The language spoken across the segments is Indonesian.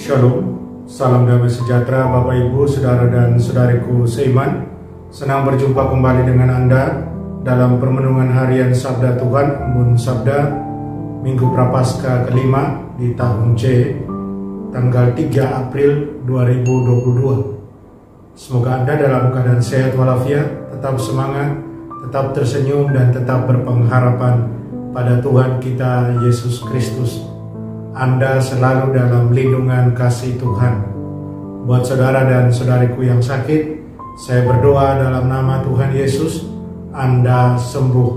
Shalom, salam damai sejahtera Bapak Ibu, Saudara dan Saudariku seiman. Senang berjumpa kembali dengan Anda dalam permenungan harian Sabda Tuhan, Embun Sabda, Minggu Prapaskah kelima di tahun C, tanggal 3 April 2022. Semoga Anda dalam keadaan sehat walafiat, tetap semangat, tetap tersenyum, dan tetap berpengharapan pada Tuhan kita Yesus Kristus. Anda selalu dalam lindungan kasih Tuhan. Buat saudara dan saudariku yang sakit, saya berdoa dalam nama Tuhan Yesus, Anda sembuh.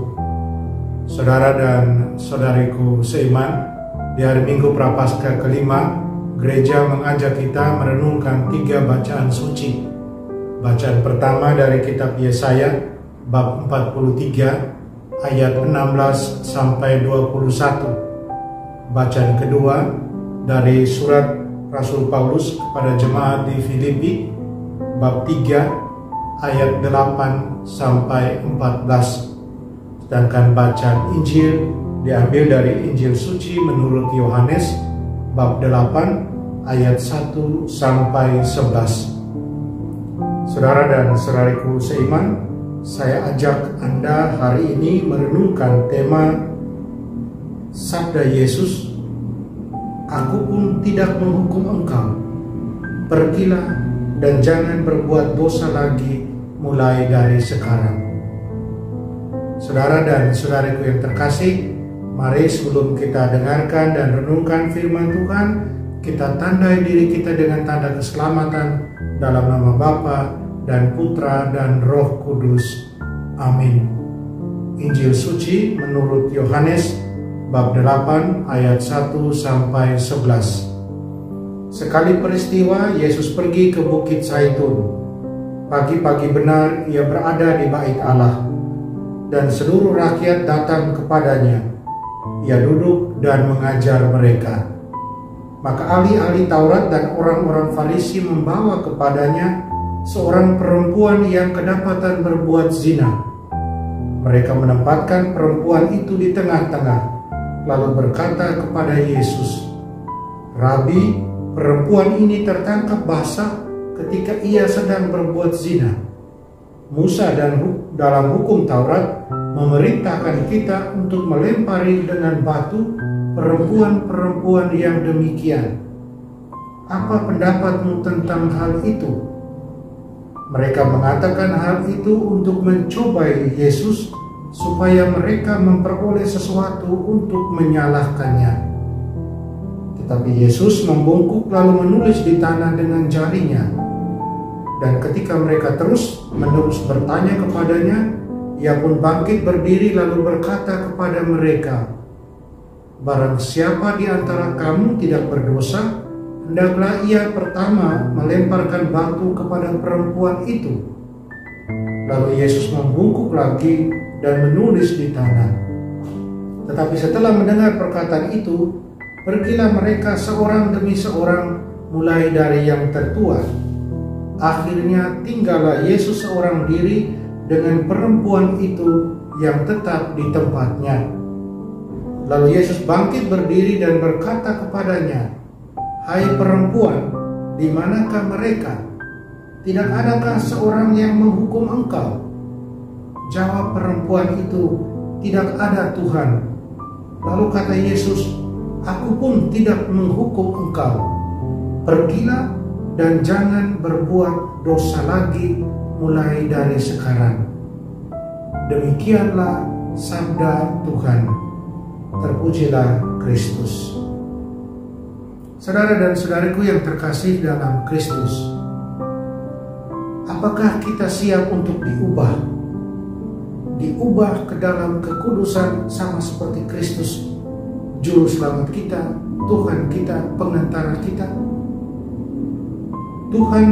Saudara dan saudariku seiman, di hari Minggu Prapaskah kelima, gereja mengajak kita merenungkan 3 bacaan suci. Bacaan pertama dari kitab Yesaya, bab 43, ayat 16 sampai 21. Bacaan kedua dari surat Rasul Paulus kepada jemaat di Filipi, bab 3, ayat 8 sampai 14. Sedangkan bacaan Injil diambil dari Injil suci menurut Yohanes, bab 8, ayat 1 sampai 11. Saudara dan saudariku seiman, saya ajak Anda hari ini merenungkan tema Sabda Yesus, "Aku pun tidak menghukum engkau. Pergilah dan jangan berbuat dosa lagi mulai dari sekarang." Saudara dan saudariku yang terkasih, mari sebelum kita dengarkan dan renungkan firman Tuhan, kita tandai diri kita dengan tanda keselamatan dalam nama Bapa dan Putra dan Roh Kudus. Amin. Injil suci menurut Yohanes, bab 8 ayat 1 sampai 11. Sekali peristiwa Yesus pergi ke Bukit Zaitun. Pagi-pagi benar ia berada di bait Allah, dan seluruh rakyat datang kepadanya. Ia duduk dan mengajar mereka. Maka ahli-ahli Taurat dan orang-orang Farisi membawa kepadanya seorang perempuan yang kedapatan berbuat zina. Mereka menempatkan perempuan itu di tengah-tengah, lalu berkata kepada Yesus, "Rabi, perempuan ini tertangkap basah ketika ia sedang berbuat zina. Musa dalam hukum Taurat memerintahkan kita untuk melempari dengan batu perempuan-perempuan yang demikian. Apa pendapatmu tentang hal itu?" Mereka mengatakan hal itu untuk mencobai Yesus, supaya mereka memperoleh sesuatu untuk menyalahkannya. Tetapi Yesus membungkuk lalu menulis di tanah dengan jarinya. Dan ketika mereka terus-menerus bertanya kepadanya, ia pun bangkit berdiri lalu berkata kepada mereka, "Barang siapa di antara kamu tidak berdosa, hendaklah ia pertama melemparkan batu kepada perempuan itu." Lalu Yesus membungkuk lagi dan menulis di tanah. Tetapi setelah mendengar perkataan itu, pergilah mereka seorang demi seorang, mulai dari yang tertua. Akhirnya tinggallah Yesus seorang diri dengan perempuan itu yang tetap di tempatnya. Lalu Yesus bangkit berdiri dan berkata kepadanya, "Hai perempuan, di manakah mereka? Tidak adakah seorang yang menghukum engkau?" Jawab perempuan itu, "Tidak ada Tuhan." Lalu kata Yesus, "Aku pun tidak menghukum engkau. Pergilah dan jangan berbuat dosa lagi mulai dari sekarang." Demikianlah sabda Tuhan. Terpujilah Kristus. Saudara dan saudariku yang terkasih dalam Kristus, apakah kita siap untuk diubah ke dalam kekudusan sama seperti Kristus, Juru Selamat kita, Tuhan kita, pengantara kita? Tuhan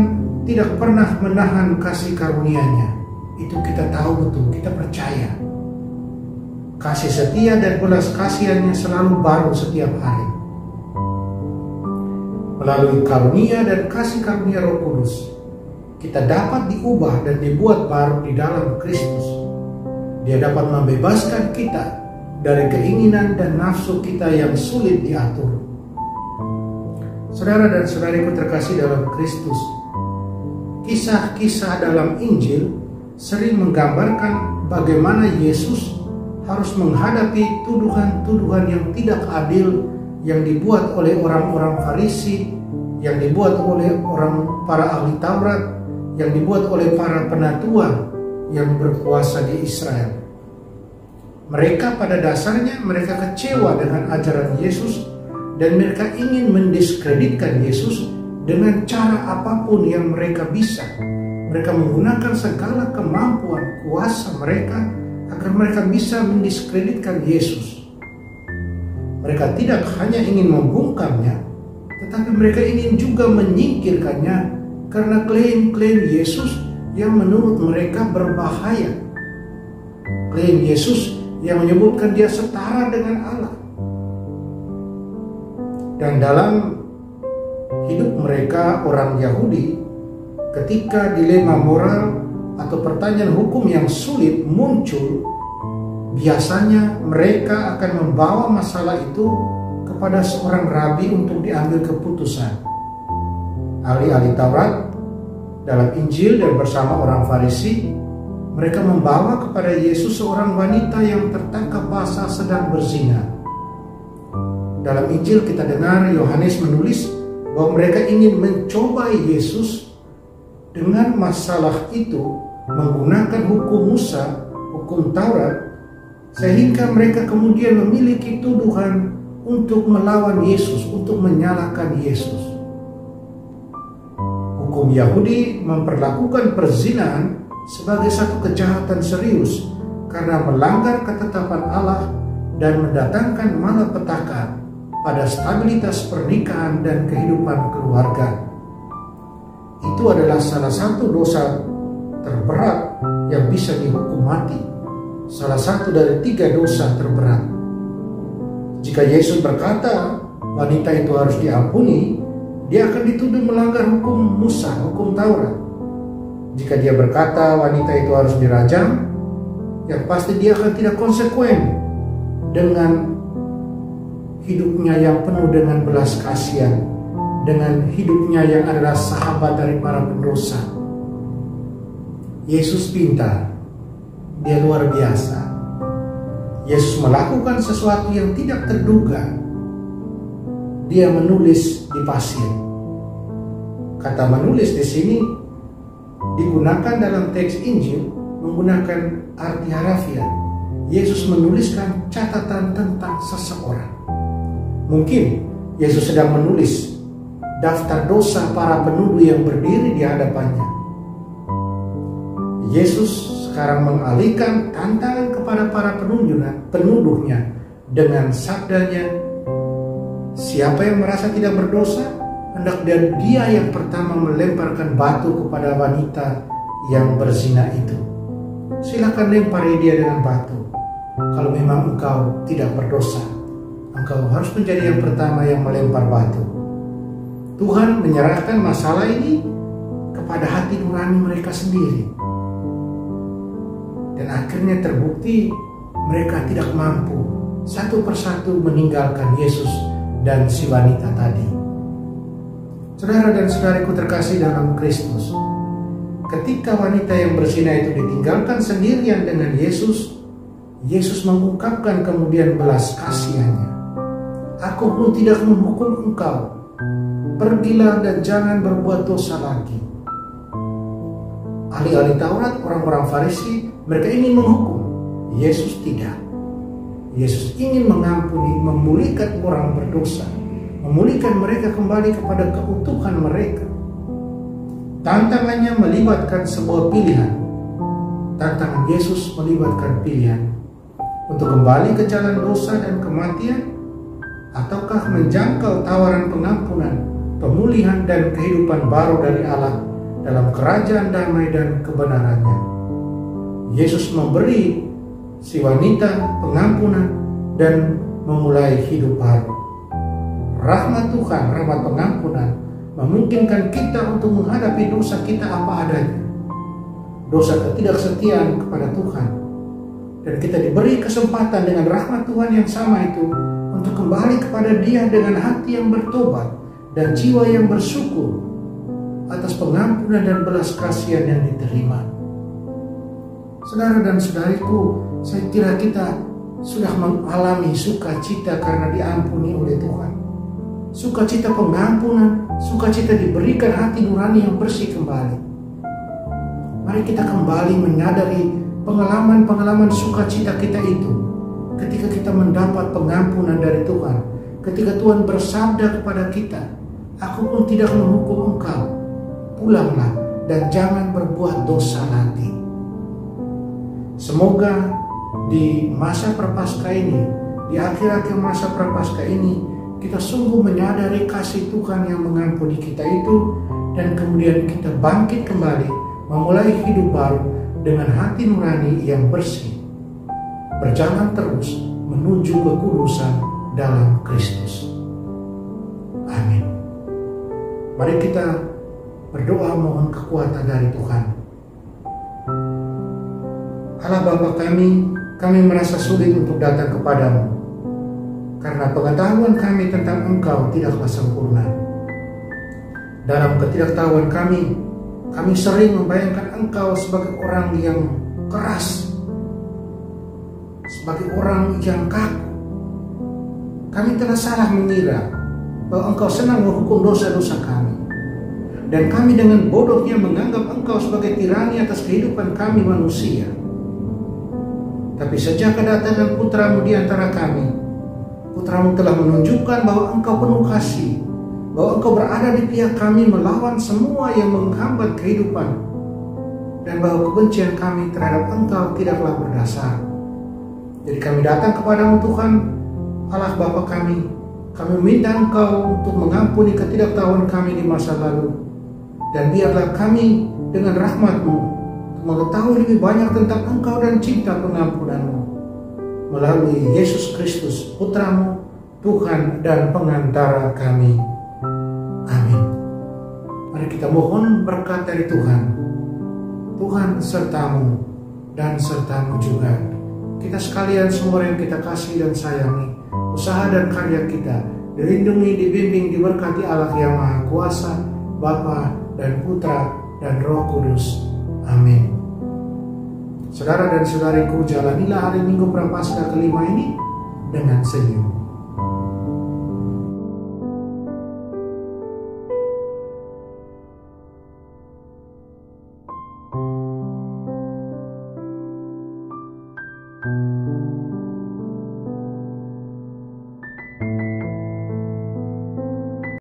tidak pernah menahan kasih karunia-Nya. Itu kita tahu betul, kita percaya. Kasih setia dan belas kasihan-Nya selalu baru setiap hari. Melalui karunia dan kasih karunia Roh Kudus, kita dapat diubah dan dibuat baru di dalam Kristus. Dia dapat membebaskan kita dari keinginan dan nafsu kita yang sulit diatur. Saudara dan saudariku terkasih dalam Kristus, kisah-kisah dalam Injil sering menggambarkan bagaimana Yesus harus menghadapi tuduhan-tuduhan yang tidak adil yang dibuat oleh orang-orang Farisi, yang dibuat oleh para ahli Taurat, yang dibuat oleh para penatua yang berkuasa di Israel. Mereka pada dasarnya mereka kecewa dengan ajaran Yesus dan mereka ingin mendiskreditkan Yesus dengan cara apapun yang mereka bisa. Mereka menggunakan segala kemampuan kuasa mereka agar mereka bisa mendiskreditkan Yesus. Mereka tidak hanya ingin membungkamnya, tetapi mereka ingin juga menyingkirkannya karena klaim-klaim Yesus yang menurut mereka berbahaya. Klaim Yesus yang menyebutkan dia setara dengan Allah. Dan dalam hidup mereka orang Yahudi, ketika dilema moral atau pertanyaan hukum yang sulit muncul, biasanya mereka akan membawa masalah itu kepada seorang rabi untuk diambil keputusan. Ahli-ahli Taurat dalam Injil dan bersama orang Farisi, mereka membawa kepada Yesus seorang wanita yang tertangkap basah sedang berzina. Dalam Injil kita dengar Yohanes menulis bahwa mereka ingin mencobai Yesus dengan masalah itu menggunakan hukum Musa, hukum Taurat, sehingga mereka kemudian memiliki tuduhan untuk melawan Yesus, untuk menyalahkan Yesus. Hukum Yahudi memperlakukan perzinahan sebagai satu kejahatan serius karena melanggar ketetapan Allah dan mendatangkan malapetaka pada stabilitas pernikahan dan kehidupan keluarga. Itu adalah salah satu dosa terberat yang bisa dihukum mati. Salah satu dari 3 dosa terberat. Jika Yesus berkata wanita itu harus diampuni, dia akan dituduh melanggar hukum Musa, hukum Taurat. Jika dia berkata wanita itu harus dirajam, yang pasti dia akan tidak konsekuen dengan hidupnya yang penuh dengan belas kasihan, dengan hidupnya yang adalah sahabat dari para pendosa. Yesus pintar, dia luar biasa. Yesus melakukan sesuatu yang tidak terduga. Dia menulis di pasir. Kata menulis di sini digunakan dalam teks Injil menggunakan arti harafiah. Yesus menuliskan catatan tentang seseorang. Mungkin Yesus sedang menulis daftar dosa para penuduh yang berdiri di hadapannya. Yesus sekarang mengalihkan tantangan kepada para penuduhnya dengan sabdanya, siapa yang merasa tidak berdosa, hendak dia yang pertama melemparkan batu kepada wanita yang berzina itu. Silakan lempari dia dengan batu. Kalau memang engkau tidak berdosa, engkau harus menjadi yang pertama yang melempar batu. Tuhan menyerahkan masalah ini kepada hati nurani mereka sendiri. Dan akhirnya terbukti mereka tidak mampu satu persatu meninggalkan Yesus dan si wanita tadi. Saudara dan saudariku terkasih dalam Kristus, ketika wanita yang berzina itu ditinggalkan sendirian dengan Yesus, Yesus mengungkapkan kemudian belas kasihannya. Aku pun tidak menghukum engkau. Pergilah dan jangan berbuat dosa lagi. Ahli-ahli Taurat, orang-orang Farisi, mereka ingin menghukum. Yesus tidak. Yesus ingin mengampuni, memulihkan orang berdosa, memulihkan mereka kembali kepada keutuhan mereka. Tantangannya melibatkan sebuah pilihan. Tantangan Yesus melibatkan pilihan untuk kembali ke jalan dosa dan kematian, ataukah menjangkau tawaran pengampunan, pemulihan dan kehidupan baru dari Allah dalam kerajaan damai dan kebenarannya. Yesus memberi si wanita pengampunan dan memulai hidup baru. Rahmat Tuhan, rahmat pengampunan memungkinkan kita untuk menghadapi dosa kita apa adanya. Dosa ketidaksetiaan kepada Tuhan. Dan kita diberi kesempatan dengan rahmat Tuhan yang sama itu untuk kembali kepada Dia dengan hati yang bertobat dan jiwa yang bersyukur atas pengampunan dan belas kasihan yang diterima. Saudara dan saudariku, saya kira kita sudah mengalami sukacita karena diampuni oleh Tuhan. Sukacita pengampunan, sukacita diberikan hati nurani yang bersih kembali. Mari kita kembali menyadari pengalaman-pengalaman sukacita kita itu ketika kita mendapat pengampunan dari Tuhan. Ketika Tuhan bersabda kepada kita, "Aku pun tidak menghukum engkau, pulanglah dan jangan berbuat dosa lagi." Semoga di masa prapaskah ini, di akhir-akhir masa prapaskah ini, kita sungguh menyadari kasih Tuhan yang mengampuni kita itu, dan kemudian kita bangkit kembali, memulai hidup baru dengan hati nurani yang bersih, berjalan terus menuju kekudusan dalam Kristus. Amin. Mari kita berdoa mohon kekuatan dari Tuhan. Allah Bapa kami merasa sulit untuk datang kepadamu, karena pengetahuan kami tentang Engkau tidaklah sempurna. Dalam ketidaktahuan kami sering membayangkan Engkau sebagai orang yang keras, sebagai orang yang kaku. Kami telah salah mengira bahwa Engkau senang menghukum dosa-dosa kami. Dan kami dengan bodohnya menganggap Engkau sebagai tirani atas kehidupan kami manusia. Tapi sejak kedatangan Putra-Mu di antara kami, Putra-Mu telah menunjukkan bahwa Engkau penuh kasih, bahwa Engkau berada di pihak kami melawan semua yang menghambat kehidupan, dan bahwa kebencian kami terhadap Engkau tidaklah berdasar. Jadi kami datang kepadamu Tuhan, Allah Bapa kami minta Engkau untuk mengampuni ketidaktahuan kami di masa lalu, dan biarlah kami dengan rahmat-Mu mengetahui lebih banyak tentang Engkau dan cinta pengampunan-Mu melalui Yesus Kristus, Putra-Mu, Tuhan dan pengantara kami. Amin. Mari kita mohon berkat dari Tuhan. Tuhan serta-Mu dan serta-Mu juga. Kita sekalian semua yang kita kasih dan sayangi, usaha dan karya kita dilindungi, dibimbing, diberkati Allah yang Maha Kuasa, Bapa dan Putra dan Roh Kudus. Amin. Saudara dan saudariku, jalanilah hari Minggu Prapaskah kelima ini dengan senyum.